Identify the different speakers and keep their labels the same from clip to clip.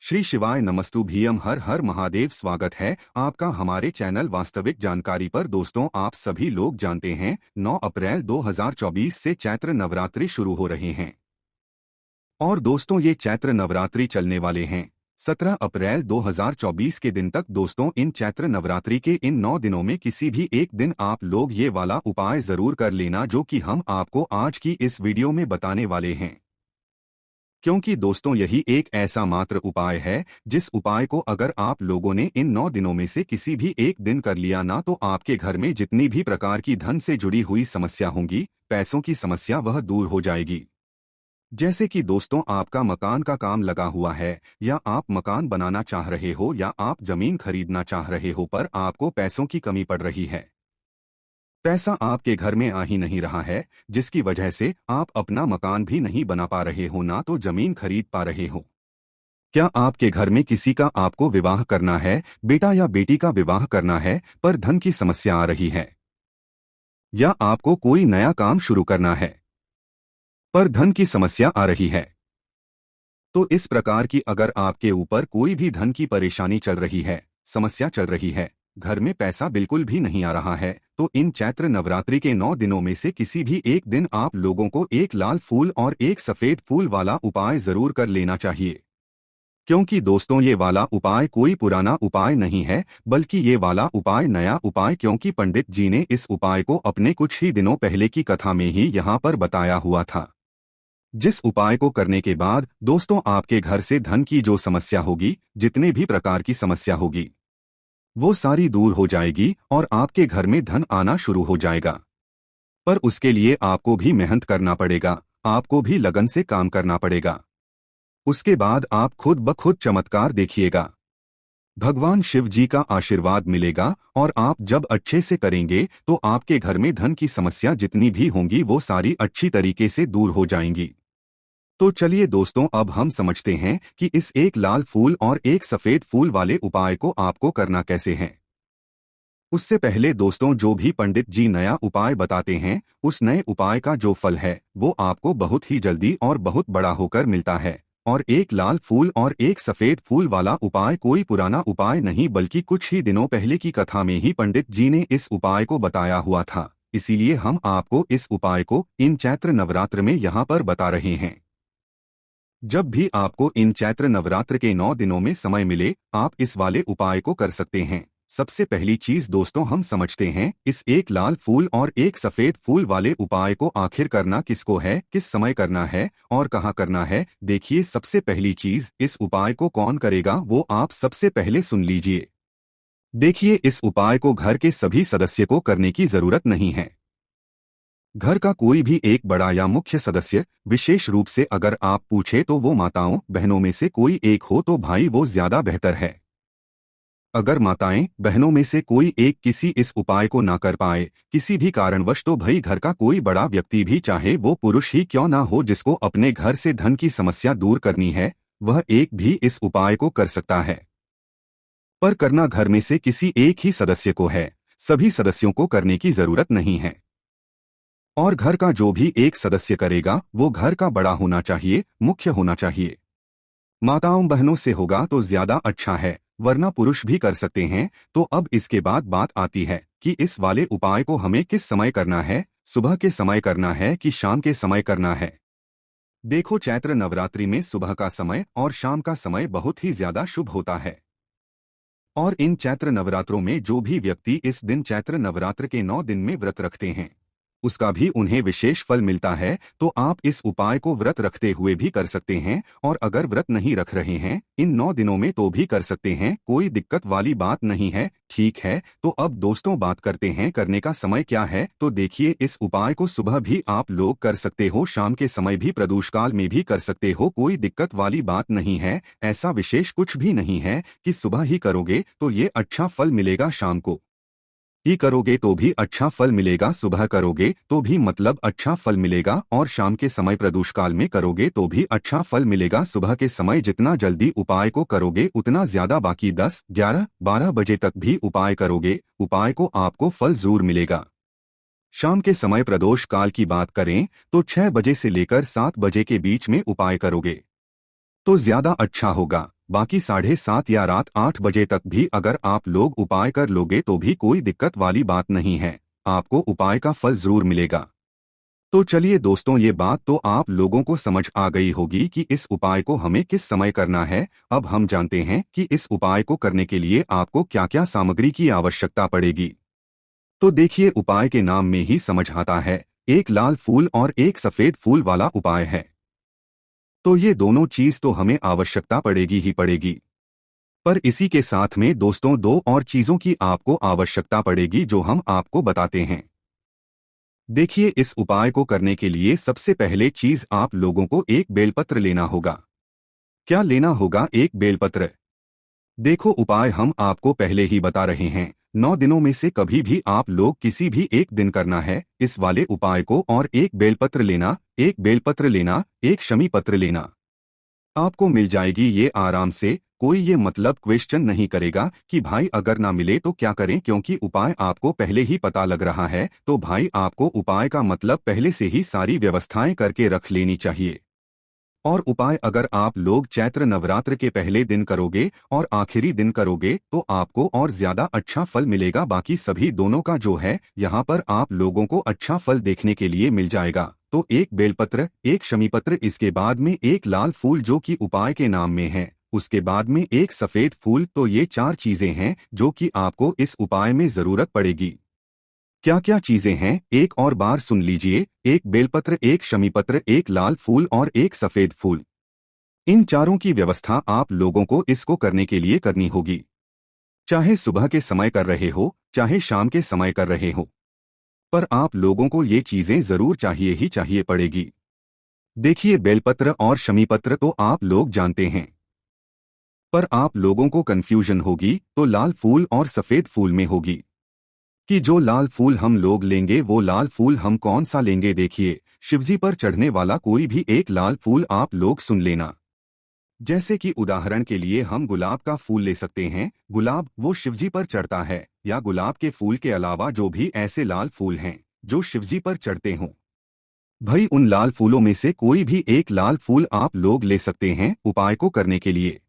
Speaker 1: श्री शिवाय नमस्तुभ्यम। हर हर महादेव। स्वागत है आपका हमारे चैनल वास्तविक जानकारी पर। दोस्तों, आप सभी लोग जानते हैं 9 अप्रैल 2024 से चैत्र नवरात्रि शुरू हो रहे हैं और दोस्तों ये चैत्र नवरात्रि चलने वाले हैं 17 अप्रैल 2024 के दिन तक। दोस्तों, इन चैत्र नवरात्रि के इन 9 दिनों में किसी भी एक दिन आप लोग ये वाला उपाय जरूर कर लेना जो कि हम आपको आज की इस वीडियो में बताने वाले हैं, क्योंकि दोस्तों यही एक ऐसा मात्र उपाय है जिस उपाय को अगर आप लोगों ने इन 9 दिनों में से किसी भी एक दिन कर लिया ना, तो आपके घर में जितनी भी प्रकार की धन से जुड़ी हुई समस्या होंगी, पैसों की समस्या, वह दूर हो जाएगी। जैसे कि दोस्तों आपका मकान का काम लगा हुआ है, या आप मकान बनाना चाह रहे हो, या आप जमीन खरीदना चाह रहे हो, पर आपको पैसों की कमी पड़ रही है, पैसा आपके घर में आ ही नहीं रहा है, जिसकी वजह से आप अपना मकान भी नहीं बना पा रहे हो, ना तो जमीन खरीद पा रहे हो। क्या आपके घर में किसी का आपको विवाह करना है, बेटा या बेटी का विवाह करना है, पर धन की समस्या आ रही है? या आपको कोई नया काम शुरू करना है पर धन की समस्या आ रही है? तो इस प्रकार की अगर आपके ऊपर कोई भी धन की परेशानी चल रही है, समस्या चल रही है, घर में पैसा बिल्कुल भी नहीं आ रहा है, तो इन चैत्र नवरात्रि के 9 दिनों में से किसी भी एक दिन आप लोगों को एक लाल फूल और एक सफेद फूल वाला उपाय जरूर कर लेना चाहिए। क्योंकि दोस्तों ये वाला उपाय कोई पुराना उपाय नहीं है, बल्कि ये वाला उपाय नया उपाय, क्योंकि पंडित जी ने इस उपाय को अपने कुछ ही दिनों पहले की कथा में ही यहाँ पर बताया हुआ था, जिस उपाय को करने के बाद दोस्तों आपके घर से धन की जो समस्या होगी, जितने भी प्रकार की समस्या होगी, वो सारी दूर हो जाएगी और आपके घर में धन आना शुरू हो जाएगा। पर उसके लिए आपको भी मेहनत करना पड़ेगा, आपको भी लगन से काम करना पड़ेगा। उसके बाद आप खुद ब खुद चमत्कार देखिएगा, भगवान शिव जी का आशीर्वाद मिलेगा, और आप जब अच्छे से करेंगे तो आपके घर में धन की समस्या जितनी भी होंगी वो सारी अच्छी तरीके से दूर हो जाएंगी। तो चलिए दोस्तों, अब हम समझते हैं कि इस एक लाल फूल और एक सफेद फूल वाले उपाय को आपको करना कैसे है। उससे पहले दोस्तों, जो भी पंडित जी नया उपाय बताते हैं, उस नए उपाय का जो फल है वो आपको बहुत ही जल्दी और बहुत बड़ा होकर मिलता है। और एक लाल फूल और एक सफेद फूल वाला उपाय कोई पुराना उपाय नहीं, बल्कि कुछ ही दिनों पहले की कथा में ही पंडित जी ने इस उपाय को बताया हुआ था। इसीलिए हम आपको इस उपाय को इन चैत्र नवरात्र में यहाँ पर बता रहे हैं। जब भी आपको इन चैत्र नवरात्र के 9 दिनों में समय मिले, आप इस वाले उपाय को कर सकते हैं। सबसे पहली चीज दोस्तों हम समझते हैं इस एक लाल फूल और एक सफेद फूल वाले उपाय को आखिर करना किसको है, किस समय करना है और कहाँ करना है। देखिए, सबसे पहली चीज, इस उपाय को कौन करेगा वो आप सबसे पहले सुन लीजिए। देखिए, इस उपाय को घर के सभी सदस्य को करने की जरूरत नहीं है। घर का कोई भी एक बड़ा या मुख्य सदस्य, विशेष रूप से अगर आप पूछे तो वो माताओं बहनों में से कोई एक हो तो भाई वो ज्यादा बेहतर है। अगर माताएं बहनों में से कोई एक किसी इस उपाय को ना कर पाए किसी भी कारणवश, तो भाई घर का कोई बड़ा व्यक्ति भी, चाहे वो पुरुष ही क्यों ना हो, जिसको अपने घर से धन की समस्या दूर करनी है, वह एक भी इस उपाय को कर सकता है। पर करना घर में से किसी एक ही सदस्य को है, सभी सदस्यों को करने की जरूरत नहीं है। और घर का जो भी एक सदस्य करेगा वो घर का बड़ा होना चाहिए, मुख्य होना चाहिए। माताओं बहनों से होगा तो ज्यादा अच्छा है, वरना पुरुष भी कर सकते हैं। तो अब इसके बाद बात आती है कि इस वाले उपाय को हमें किस समय करना है, सुबह के समय करना है कि शाम के समय करना है। देखो, चैत्र नवरात्रि में सुबह का समय और शाम का समय बहुत ही ज्यादा शुभ होता है। और इन चैत्र नवरात्रों में जो भी व्यक्ति इस दिन चैत्र नवरात्र के 9 दिन में व्रत रखते हैं, उसका भी उन्हें विशेष फल मिलता है। तो आप इस उपाय को व्रत रखते हुए भी कर सकते हैं, और अगर व्रत नहीं रख रहे हैं इन 9 दिनों में तो भी कर सकते हैं, कोई दिक्कत वाली बात नहीं है। ठीक है, तो अब दोस्तों बात करते हैं करने का समय क्या है। तो देखिए, इस उपाय को सुबह भी आप लोग कर सकते हो, शाम के समय भी, प्रदोषकाल में भी कर सकते हो, कोई दिक्कत वाली बात नहीं है। ऐसा विशेष कुछ भी नहीं है कि सुबह ही करोगे तो ये अच्छा फल मिलेगा, शाम को ही करोगे तो भी अच्छा फल मिलेगा, सुबह करोगे तो भी मतलब अच्छा फल मिलेगा, और शाम के समय प्रदोषकाल में करोगे तो भी अच्छा फल मिलेगा। सुबह के समय जितना जल्दी उपाय को करोगे उतना ज्यादा, बाकी 10, 11, 12 बजे तक भी उपाय करोगे, उपाय को आपको फल जरूर मिलेगा। शाम के समय प्रदोष काल की बात करें तो 6 बजे से लेकर 7 बजे के बीच में उपाय करोगे तो ज्यादा अच्छा होगा। बाकी 7:30 या रात 8 बजे तक भी अगर आप लोग उपाय कर लोगे तो भी कोई दिक्कत वाली बात नहीं है, आपको उपाय का फल जरूर मिलेगा। तो चलिए दोस्तों, ये बात तो आप लोगों को समझ आ गई होगी कि इस उपाय को हमें किस समय करना है। अब हम जानते हैं कि इस उपाय को करने के लिए आपको क्या क्या सामग्री की आवश्यकता पड़ेगी। तो देखिए, उपाय के नाम में ही समझ आता है, एक लाल फूल और एक सफेद फूल वाला उपाय है। तो ये दोनों चीज तो हमें आवश्यकता पड़ेगी ही पड़ेगी। पर इसी के साथ में दोस्तों दो और चीजों की आपको आवश्यकता पड़ेगी जो हम आपको बताते हैं। देखिए, इस उपाय को करने के लिए सबसे पहले चीज आप लोगों को एक बेलपत्र लेना होगा। क्या लेना होगा? एक बेलपत्र। देखो, उपाय हम आपको पहले ही बता रहे हैं, 9 दिनों में से कभी भी आप लोग किसी भी एक दिन करना है इस वाले उपाय को, और एक बेलपत्र लेना, एक बेलपत्र लेना, एक शमी पत्र लेना। आपको मिल जाएगी ये आराम से। कोई ये मतलब क्वेश्चन नहीं करेगा कि भाई अगर ना मिले तो क्या करें, क्योंकि उपाय आपको पहले ही पता लग रहा है। तो भाई आपको उपाय का मतलब पहले से ही सारी व्यवस्थाएं करके रख लेनी चाहिए। और उपाय अगर आप लोग चैत्र नवरात्र के पहले दिन करोगे और आखिरी दिन करोगे तो आपको और ज्यादा अच्छा फल मिलेगा। बाकी सभी दोनों का जो है यहाँ पर आप लोगों को अच्छा फल देखने के लिए मिल जाएगा। तो एक बेलपत्र, एक शमीपत्र, इसके बाद में एक लाल फूल जो कि उपाय के नाम में है, उसके बाद में एक सफेद फूल। तो ये 4 चीजें हैं जो कि आपको इस उपाय में जरूरत पड़ेगी। क्या क्या चीजें हैं एक और बार सुन लीजिए, एक बेलपत्र, एक शमीपत्र, एक लाल फूल और एक सफेद फूल। इन चारों की व्यवस्था आप लोगों को इसको करने के लिए करनी होगी, चाहे सुबह के समय कर रहे हो चाहे शाम के समय कर रहे हो, पर आप लोगों को ये चीजें जरूर चाहिए ही चाहिए पड़ेगी। देखिए, बेलपत्र और शमीपत्र तो आप लोग जानते हैं, पर आप लोगों को कंफ्यूजन होगी तो लाल फूल और सफेद फूल में होगी कि जो लाल फूल हम लोग लेंगे वो लाल फूल हम कौन सा लेंगे। देखिए, शिवजी पर चढ़ने वाला कोई भी एक लाल फूल आप लोग सुन लेना। जैसे कि उदाहरण के लिए हम गुलाब का फूल ले सकते हैं, गुलाब वो शिवजी पर चढ़ता है, या गुलाब के फूल के अलावा जो भी ऐसे लाल फूल हैं जो शिवजी पर चढ़ते हों, भाई उन लाल फूलों में से कोई भी एक लाल फूल आप लोग ले सकते हैं उपाय को करने के लिए।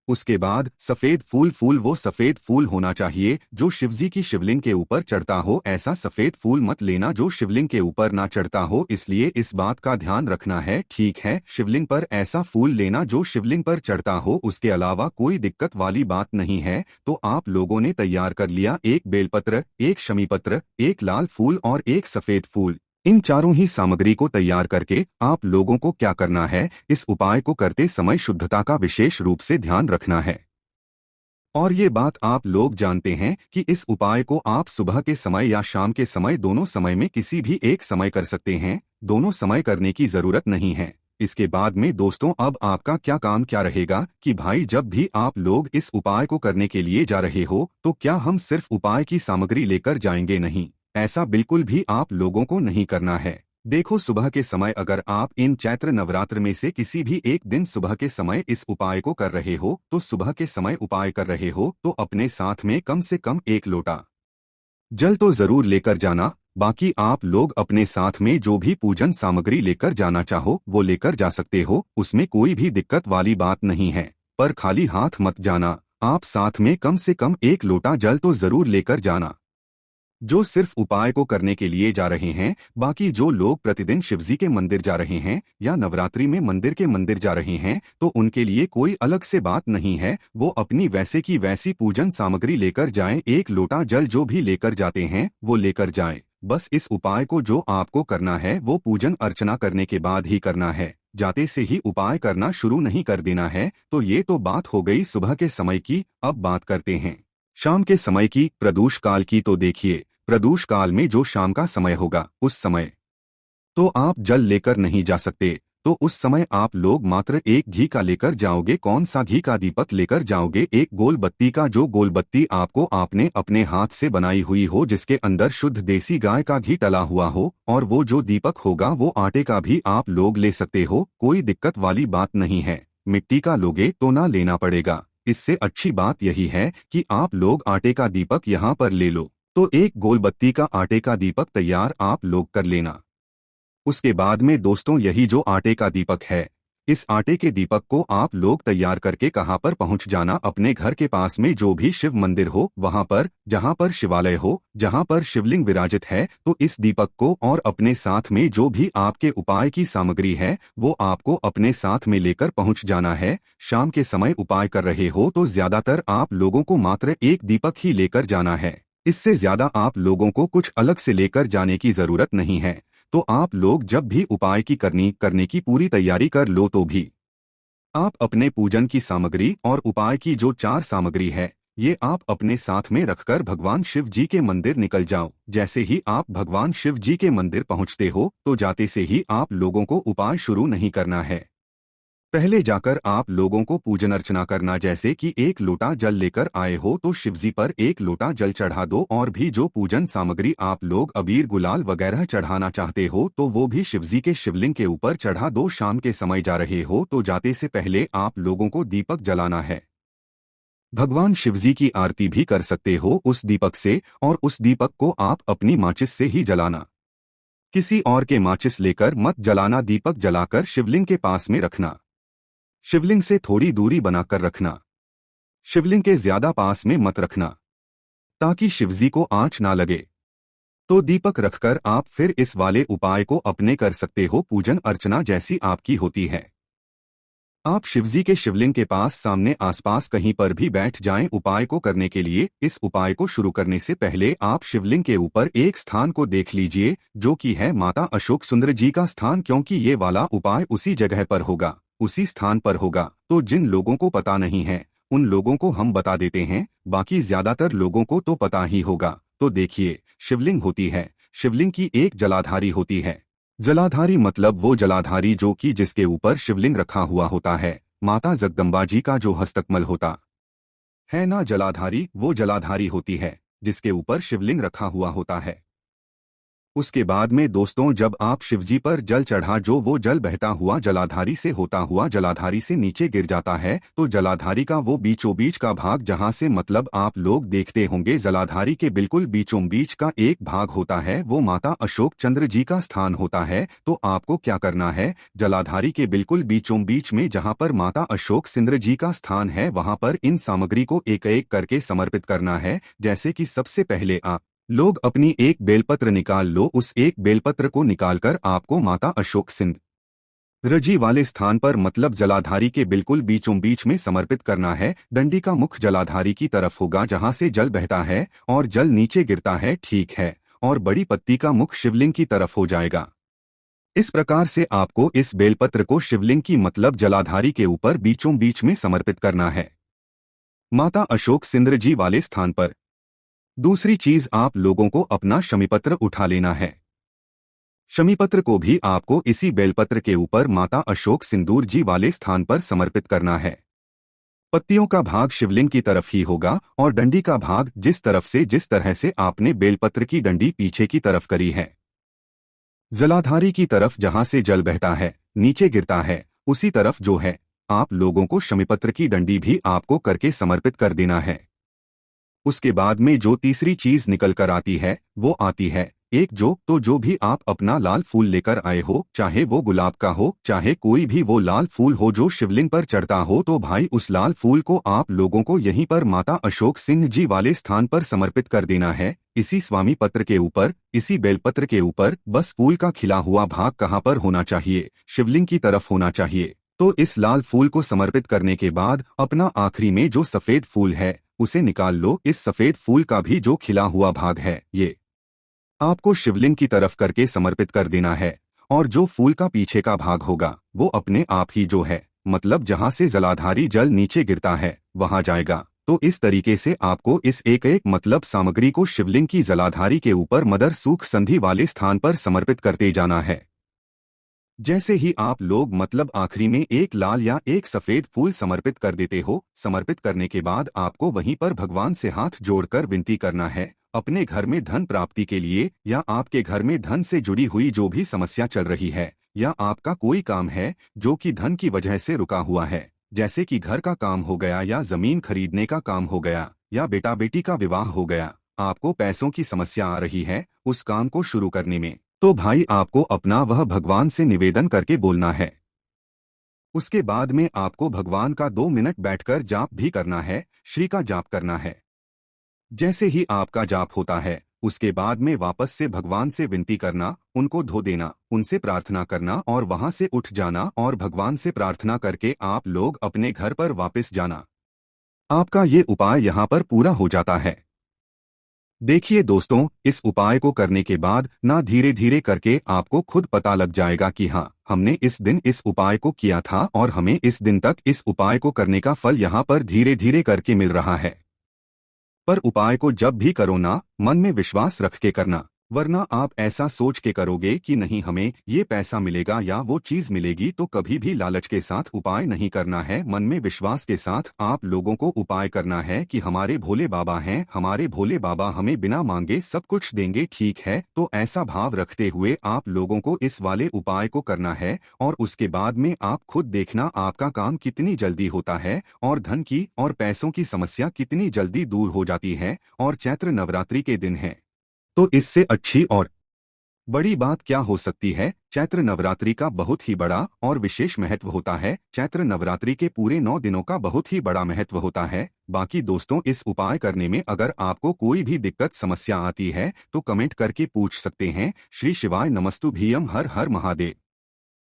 Speaker 1: उसके बाद सफेद फूल, फूल वो सफेद फूल होना चाहिए जो शिवजी की शिवलिंग के ऊपर चढ़ता हो। ऐसा सफेद फूल मत लेना जो शिवलिंग के ऊपर ना चढ़ता हो, इसलिए इस बात का ध्यान रखना है। ठीक है, शिवलिंग पर ऐसा फूल लेना जो शिवलिंग पर चढ़ता हो, उसके अलावा कोई दिक्कत वाली बात नहीं है। तो आप लोगों ने तैयार कर लिया एक बेलपत्र, एक शमीपत्र, एक लाल फूल और एक सफेद फूल। इन चारों ही सामग्री को तैयार करके आप लोगों को क्या करना है, इस उपाय को करते समय शुद्धता का विशेष रूप से ध्यान रखना है। और ये बात आप लोग जानते हैं कि इस उपाय को आप सुबह के समय या शाम के समय, दोनों समय में किसी भी एक समय कर सकते हैं, दोनों समय करने की जरूरत नहीं है। इसके बाद में दोस्तों अब आपका क्या काम क्या रहेगा कि भाई जब भी आप लोग इस उपाय को करने के लिए जा रहे हो तो क्या हम सिर्फ उपाय की सामग्री लेकर जाएंगे? नहीं, ऐसा बिल्कुल भी आप लोगों को नहीं करना है। देखो, सुबह के समय अगर आप इन चैत्र नवरात्र में से किसी भी एक दिन सुबह के समय इस उपाय को कर रहे हो, तो सुबह के समय उपाय कर रहे हो तो अपने साथ में कम से कम 1 लोटा जल तो जरूर लेकर जाना। बाकी आप लोग अपने साथ में जो भी पूजन सामग्री लेकर जाना चाहो वो लेकर जा सकते हो, उसमें कोई भी दिक्कत वाली बात नहीं है। पर खाली हाथ मत जाना, आप साथ में कम से कम 1 लोटा जल तो जरूर लेकर जाना, जो सिर्फ उपाय को करने के लिए जा रहे हैं। बाकी जो लोग प्रतिदिन शिवजी के मंदिर जा रहे हैं या नवरात्रि में मंदिर के मंदिर जा रहे हैं तो उनके लिए कोई अलग से बात नहीं है, वो अपनी वैसे की वैसी पूजन सामग्री लेकर जाएं। 1 लोटा जल जो भी लेकर जाते हैं वो लेकर जाएं। बस इस उपाय को जो आपको करना है वो पूजन अर्चना करने के बाद ही करना है, जाते से ही उपाय करना शुरू नहीं कर देना है। तो ये तो बात हो गई सुबह के समय की। अब बात करते हैं शाम के समय की, प्रदोष काल की। तो देखिए, प्रदोष काल में जो शाम का समय होगा उस समय तो आप जल लेकर नहीं जा सकते, तो उस समय आप लोग मात्र एक घी का लेकर जाओगे। कौन सा घी का दीपक लेकर जाओगे? एक गोल बत्ती का, जो गोल बत्ती आपको आपने अपने हाथ से बनाई हुई हो, जिसके अंदर शुद्ध देसी गाय का घी टला हुआ हो। और वो जो दीपक होगा वो आटे का भी आप लोग ले सकते हो, कोई दिक्कत वाली बात नहीं है। मिट्टी का लोगे तो ना लेना पड़ेगा। इससे अच्छी बात यही है कि आप लोग आटे का दीपक यहाँ पर ले लो। तो एक गोल बत्ती का आटे का दीपक तैयार आप लोग कर लेना। उसके बाद में दोस्तों यही जो आटे का दीपक है इस आटे के दीपक को आप लोग तैयार करके कहाँ पर पहुंच जाना, अपने घर के पास में जो भी शिव मंदिर हो वहां पर, जहां पर शिवालय हो, जहां पर शिवलिंग विराजित है, तो इस दीपक को और अपने साथ में जो भी आपके उपाय की सामग्री है वो आपको अपने साथ में लेकर पहुंच जाना है। शाम के समय उपाय कर रहे हो तो ज्यादातर आप लोगों को मात्र एक दीपक ही लेकर जाना है। इससे ज्यादा आप लोगों को कुछ अलग से लेकर जाने की जरूरत नहीं है। तो आप लोग जब भी उपाय की करने की पूरी तैयारी कर लो तो भी आप अपने पूजन की सामग्री और उपाय की जो 4 सामग्री है ये आप अपने साथ में रखकर भगवान शिव जी के मंदिर निकल जाओ। जैसे ही आप भगवान शिव जी के मंदिर पहुंचते हो तो जाते से ही आप लोगों को उपाय शुरू नहीं करना है। पहले जाकर आप लोगों को पूजन अर्चना करना, जैसे कि 1 लोटा जल लेकर आए हो तो शिवजी पर 1 लोटा जल चढ़ा दो, और भी जो पूजन सामग्री आप लोग अबीर गुलाल वगैरह चढ़ाना चाहते हो तो वो भी शिवजी के शिवलिंग के ऊपर चढ़ा दो। शाम के समय जा रहे हो तो जाते से पहले आप लोगों को दीपक जलाना है। भगवान शिवजी की आरती भी कर सकते हो उस दीपक से, और उस दीपक को आप अपनी माचिस से ही जलाना, किसी और के माचिस लेकर मत जलाना। दीपक जलाकर शिवलिंग के पास में रखना, शिवलिंग से थोड़ी दूरी बनाकर रखना, शिवलिंग के ज्यादा पास में मत रखना ताकि शिवजी को आंच ना लगे। तो दीपक रखकर आप फिर इस वाले उपाय को अपने कर सकते हो। पूजन अर्चना जैसी आपकी होती है, आप शिवजी के शिवलिंग के पास सामने आसपास कहीं पर भी बैठ जाएं उपाय को करने के लिए। इस उपाय को शुरू करने से पहले आप शिवलिंग के ऊपर एक स्थान को देख लीजिए जो कि है माता अशोक सुंदर जी का स्थान, क्योंकि ये वाला उपाय उसी जगह पर होगा, उसी स्थान पर होगा। तो जिन लोगों को पता नहीं है उन लोगों को हम बता देते हैं, बाकी ज्यादातर लोगों को तो पता ही होगा। तो देखिए, शिवलिंग होती है, शिवलिंग की एक जलाधारी होती है। जलाधारी मतलब वो जलाधारी जो कि जिसके ऊपर शिवलिंग रखा हुआ होता है, माता जगदम्बा जी का जो हस्तकमल होता है ना, जलाधारी, वो जलाधारी होती है जिसके ऊपर शिवलिंग रखा हुआ होता है। उसके बाद में दोस्तों जब आप शिवजी पर जल चढ़ा, जो वो जल बहता हुआ जलाधारी से होता हुआ जलाधारी से नीचे गिर जाता है, तो जलाधारी का वो बीचों बीच का भाग जहां से मतलब आप लोग देखते होंगे जलाधारी के बिल्कुल बीचों बीच का एक भाग होता है, वो माता अशोक चंद्र जी का स्थान होता है। तो आपको क्या करना है, जलाधारी के बिल्कुल बीचों बीच में जहाँ पर माता अशोक चंद्र जी का स्थान है वहां पर इन सामग्री को एक एक करके समर्पित करना है। जैसे कि सबसे पहले आप लोग अपनी एक बेलपत्र निकाल लो, उस एक बेलपत्र को निकालकर आपको माता अशोक सिंह रजी वाले स्थान पर मतलब जलाधारी के बिल्कुल बीचों बीच में समर्पित करना है। डंडी का मुख जलाधारी की तरफ होगा जहां से जल बहता है और जल नीचे गिरता है, ठीक है, और बड़ी पत्ती का मुख शिवलिंग की तरफ हो जाएगा। इस प्रकार से आपको इस बेलपत्र को शिवलिंग की मतलब जलाधारी के ऊपर बीचों बीच में समर्पित करना है, माता अशोक सिंह जी वाले स्थान पर। दूसरी चीज, आप लोगों को अपना शमीपत्र उठा लेना है। शमीपत्र को भी आपको इसी बेलपत्र के ऊपर माता अशोक सिंदूर जी वाले स्थान पर समर्पित करना है। पत्तियों का भाग शिवलिंग की तरफ ही होगा और डंडी का भाग जिस तरह से आपने बेलपत्र की डंडी पीछे की तरफ करी है, जलाधारी की तरफ जहां से जल बहता है नीचे गिरता है, उसी तरफ जो है आप लोगों को शमीपत्र की डंडी भी आपको करके समर्पित कर देना है। उसके बाद में जो तीसरी चीज निकल कर आती है वो आती है एक जो भी आप अपना लाल फूल लेकर आए हो, चाहे वो गुलाब का हो चाहे कोई भी वो लाल फूल हो जो शिवलिंग पर चढ़ता हो, तो भाई उस लाल फूल को आप लोगों को यहीं पर माता अशोक सिंह जी वाले स्थान पर समर्पित कर देना है। इसी स्वामी पत्र के ऊपर, इसी बेलपत्र के ऊपर। बस फूल का खिला हुआ भाग कहाँ पर होना चाहिए, शिवलिंग की तरफ होना चाहिए। तो इस लाल फूल को समर्पित करने के बाद अपना आखिरी में जो सफेद फूल है उसे निकाल लो। इस सफेद फूल का भी जो खिला हुआ भाग है ये आपको शिवलिंग की तरफ करके समर्पित कर देना है, और जो फूल का पीछे का भाग होगा वो अपने आप ही जो है मतलब जहां से जलाधारी जल नीचे गिरता है वहां जाएगा। तो इस तरीके से आपको इस एक एक मतलब सामग्री को शिवलिंग की जलाधारी के ऊपर मदर सूख संधि वाले स्थान पर समर्पित करते जाना है। जैसे ही आप लोग मतलब आखिरी में एक लाल या एक सफेद फूल समर्पित कर देते हो, समर्पित करने के बाद आपको वहीं पर भगवान से हाथ जोड़कर विनती करना है अपने घर में धन प्राप्ति के लिए, या आपके घर में धन से जुड़ी हुई जो भी समस्या चल रही है, या आपका कोई काम है जो कि धन की वजह से रुका हुआ है, जैसे कि घर का काम हो गया या जमीन खरीदने का काम हो गया या बेटा बेटी का विवाह हो गया, आपको पैसों की समस्या आ रही है उस काम को शुरू करने में, तो भाई आपको अपना वह भगवान से निवेदन करके बोलना है। उसके बाद में आपको भगवान का 2 मिनट बैठकर जाप भी करना है, श्री का जाप करना है। जैसे ही आपका जाप होता है, उसके बाद में वापस से भगवान से विनती करना, उनको धो देना, उनसे प्रार्थना करना और वहां से उठ जाना और भगवान से प्रार्थना करके आप लोग अपने घर पर वापस जाना। आपका ये उपाय यहाँ पर पूरा हो जाता है। देखिए दोस्तों, इस उपाय को करने के बाद ना धीरे धीरे करके आपको खुद पता लग जाएगा कि हाँ, हमने इस दिन इस उपाय को किया था और हमें इस दिन तक इस उपाय को करने का फल यहाँ पर धीरे धीरे करके मिल रहा है। पर उपाय को जब भी करो ना, मन में विश्वास रख के करना, वरना आप ऐसा सोच के करोगे कि नहीं हमें ये पैसा मिलेगा या वो चीज मिलेगी, तो कभी भी लालच के साथ उपाय नहीं करना है। मन में विश्वास के साथ आप लोगों को उपाय करना है कि हमारे भोले बाबा हैं, हमारे भोले बाबा हमें बिना मांगे सब कुछ देंगे, ठीक है। तो ऐसा भाव रखते हुए आप लोगों को इस वाले उपाय को करना है और उसके बाद में आप खुद देखना आपका काम कितनी जल्दी होता है और धन की और पैसों की समस्या कितनी जल्दी दूर हो जाती है। और चैत्र नवरात्रि के दिन है, तो इससे अच्छी और बड़ी बात क्या हो सकती है। चैत्र नवरात्रि का बहुत ही बड़ा और विशेष महत्व होता है। चैत्र नवरात्रि के पूरे 9 दिनों का बहुत ही बड़ा महत्व होता है। बाकी दोस्तों, इस उपाय करने में अगर आपको कोई भी दिक्कत समस्या आती है तो कमेंट करके पूछ सकते हैं। श्री शिवाय नमस्तुभ्यम, हर हर महादेव।